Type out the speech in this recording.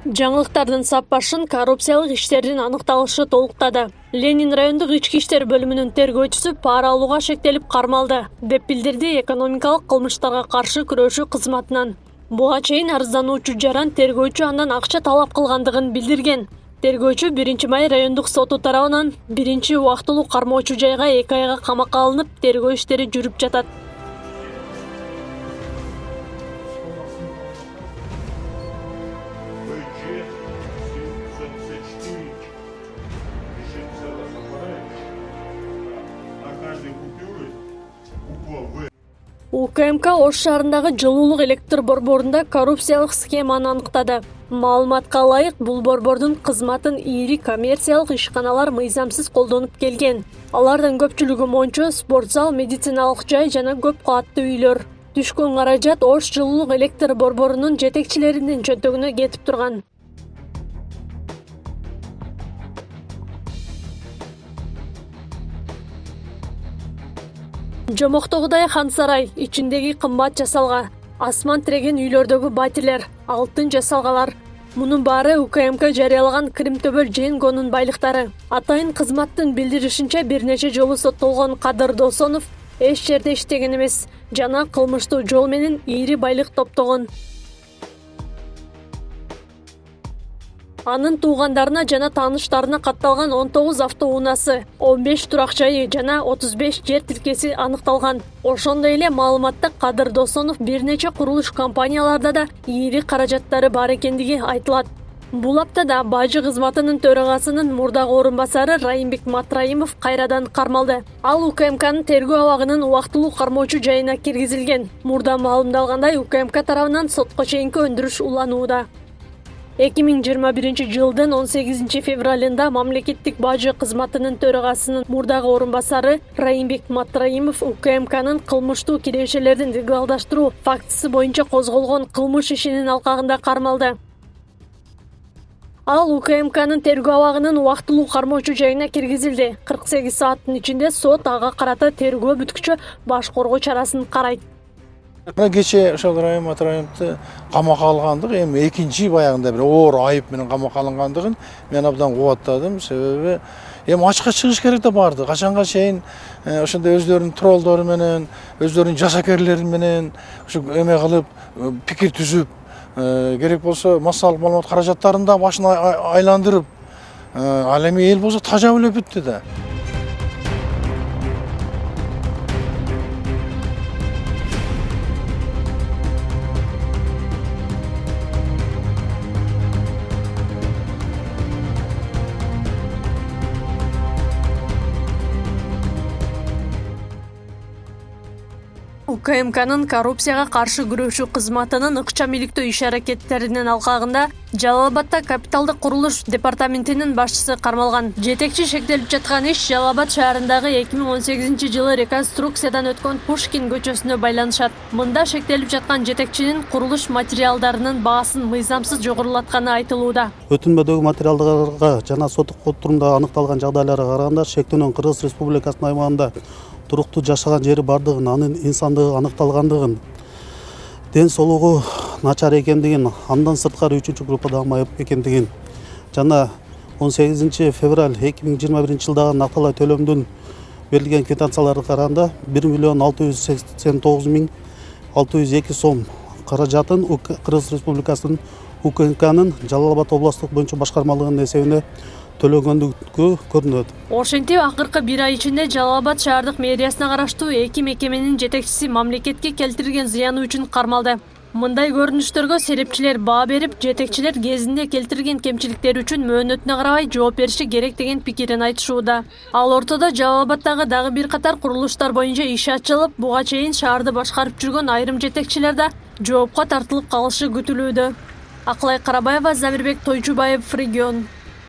Жаңылыктардын саппашын коррупциялык иштердин аныкталышы толуктады. Ленин райондук ички иштер бөлүмүнүн тергөөчүсү пара алууга шектелип кармалды, деп билдирди экономикалык кылмыштарга каршы күрөшүү кызматынан. Буга чейин арыздануучу жаран тергөөчү андан акча талап кылгандыгын билдирген. Тергөөчү 1-май райондук соту тарабынан биринчи убактылуу кармоочу жайга 2 айга камакка алынып, тергөө иштери жүрүп жатат. УКМК Ош шаарындагы жылуулук электр борборунда коррупциялык схеманы аныктады. Маалыматка ылайык, бул борбордун кызматын ири коммерциялык ишканалар мыйзамсыз колдонуп келген. Алардын көпчүлүгү мончо, спорт зал, медициналык жай жана көп кабаттуу үйлөр. Түшкөн каражат Ош жылуулук электр борборунун жетекчилеринин чөнтөгүнө кетип турган. Жомоктогудай хан сарай, ичиндеги кымбат жасалга, асман тиреген үйлөрдөгү батирлер, алтын жасалгалар. Мунун баары УКМК жарыялаган Кримтөбөл Женгонун байлыктары. Атайын кызматтын билдиришинче, бир нече жолу соттолгон Кадыр Досонов эч жерде иштеген эмес жана кылмыштуу жол менен ири байлык топтогон. Анын туугандарына жана тааныштарына катталган 19 автоунаасы, 15 турак жайы жана 35 жер тилкеси аныкталган. Ошондой эле маалыматта Кадыр Досонов бир нече курулуш компанияларда да ири каражаттары бар экендиги айтылат. Бул аптада бажы кызматынын төрагасынын мурдагы орун басары Райымбек Матраимов кайрадан кармалды. Ал УКМКнын тергөө абагынын убактылуу кармоочу жайына киргизилген. Мурда маалымдалгандай, УКМК тарабынан сотко чейинки өндүрүш уланууда. 2021 жылдын 18 февралында мамлекеттик бажы кызматынын төрагасынын мурдагы орун басары Райымбек Матраимов УКМКнын кылмыштуу кирешелердин легалдаштыруу фактысы боюнча козголгон кылмыш ишинин алкагында кармалды. Ал УКМКнын тергөө абагынын убактылуу кармоочу жайына киргизилди. 48 сааттын ичинде сот ага карата тергөө бүткүчө баш коргоо чарасын карайт. Кече ошол Райым Матраимовду камакка алгандык, эми экинчи баягында бир оор айып менен камакка алынгандыгын мен абдан кубаттадым. Себеби эми ачыкка чыгыш керек да барды. Качанга чейин ошондой өздөрүнүн троллдору менен, өздөрүнүн жасакерлери менен ушу эме кылып, пикир түзүп, керек болсо массалык маалымат каражаттарын да башына айландырып, ал эми эл болсо тажап эле бүттү да. УКМКнын коррупцияга каршы күрөшүү кызматынын ыкчам иликтөө иш-аракеттеринин алкагында Жалал Абадта капиталдык курулуш департаментинин башчысы кармалган. Жетекчи шектелип жаткан иш Жалал Абад шаарындагы 2018 жылы реконструкциядан өткөн Пушкин көчөсүнө байланышат. Мында шектелип жаткан жетекчинин курулуш материалдарынын баасын мыйзамсыз жогорулатканы айтылууда. Өтүнмөдөгү материалдарга жана соттук отурумда аныкталган жагдайларга караганда шектөөнүн Кыргыз Республикасынын аймагында туруктуу жашаган жери бардыгын, анын инсандыгы аныкталгандыгын, ден соолугу начар экендигин, андан сырткары 3-группада майып экендигин жана 18 февраль 2021 жылдагы накталай төлөмдүн берилген квитанцияларга караганда 1.689.602 сом каражатын Кыргыз Республикасынын УКМКнын Жалал Абад областык боюнча башкармалыгынын эсебине төлөнгөндүгү көрүнөт. Ошентип акыркы 1 ай ичинде Жалал Абад шаардык мэриясына караштуу 2 мекеменин жетекчиси мамлекетке келтирген зыяны үчүн кармалды. Мындай көрүнүштөргө серепчилер баа берип, жетекчилер кезинде келтирген кемчиликтер үчүн мөөнөтүнө карабай жооп бериши керек деген пикирин айтышууда. Ал ортодо Жалал Абадтагы дагы бир катар курулуштар боюнча иш ачылып, буга чейин шаарды башкарып жүргөн айрым жетекчилер да жоопко тартылып калышы күтүлүүдө. Акылай Карабаева, Замирбек Тойчубаев, Регион.